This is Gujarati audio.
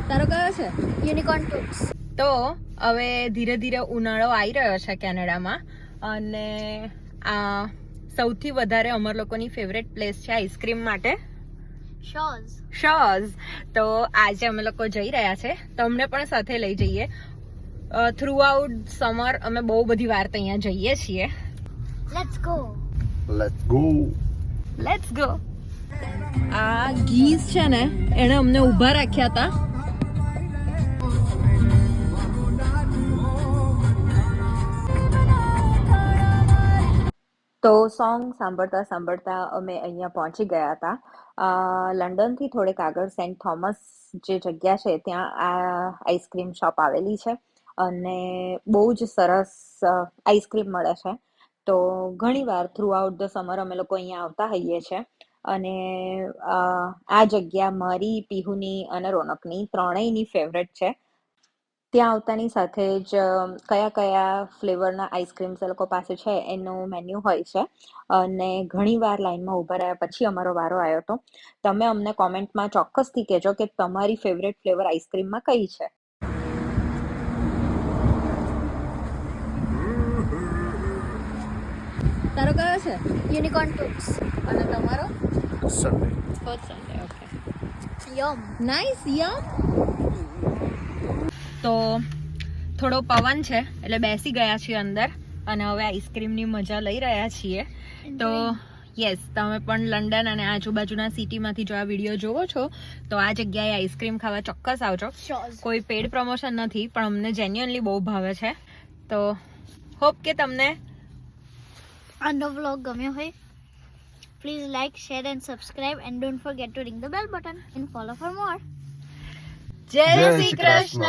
તારો કયો છે? યુનિકોર્ન ટૂથ્સ. તો હવે ધીરે ધીરે ઉનાળો આવી રહ્યો છે કેનેડામાં અને આ સૌથી વધારે અમર લોકોની ફેવરેટ પ્લેસ છે આઈસ્ક્રીમ માટે શોઝ. તો આજે અમે લોકો જઈ રહ્યા છે, તમને પણ સાથે લઈ જઈએ. થ્રુ આઉટ સમર અમે બહુ બધી વાર તો અહીંયા જઈએ છીએ. Let's go. આ ગીઝ છે ને, એણે અમને ઊભા રાખ્યા હતા. તો સોંગ સાંભળતા સાંભળતા અમે અહીંયા પહોંચી ગયા હતા. લંડનથી થોડેક આગળ સેન્ટ થોમસ જે જગ્યા છે ત્યાં આ આઈસ્ક્રીમ શોપ આવેલી છે અને બહુ જ સરસ આઈસ્ક્રીમ મળે છે. તો ઘણીવાર થ્રુ આઉટ ધ સમર અમે લોકો અહીંયા આવતા હોઈએ છીએ અને આ જગ્યા મારી, પીહુની અને રોનકની ત્રણેયની ફેવરેટ છે. ત્યાં આવતાની સાથે જ કયા કયા ફ્લેવરના આઈસ્ક્રીમ્સ એ લોકો પાસે છે એનું મેન્યુ હોય છે અને ઘણીવાર લાઈનમાં ઊભા રહ્યા પછી અમારો વારો આવ્યો હતો. તમે અમને કોમેન્ટમાં ચોક્કસથી કહેજો કે તમારી ફેવરેટ ફ્લેવર આઈસ્ક્રીમમાં કઈ છે. તારો કયો છે? Unicorn tooths. અને તમારો? Sunday. First Sunday. Okay, yum. Nice. Yum. તો થોડો પવન છે એટલે બેસી ગયા છીએ અંદર અને હવે આઈસ્ક્રીમની મજા લઈ રહ્યા છીએ. તો યસ, તમે પણ લંડન અને આજુબાજુના સિટીમાંથી જો આ વિડીયો જોવો છો તો આ જગ્યાએ આઈસ્ક્રીમ ખાવા ચોક્કસ આવજો. કોઈ પેડ પ્રમોશન નથી પણ અમને જેન્યુઅનલી બહુ ભાવે છે. તો હોપ કે તમને આજનો વ્લોગ ગમ્યો હોય. Please like, share and subscribe and don't forget two ring the bell button and follow for more. જય શ્રી કૃષ્ણ.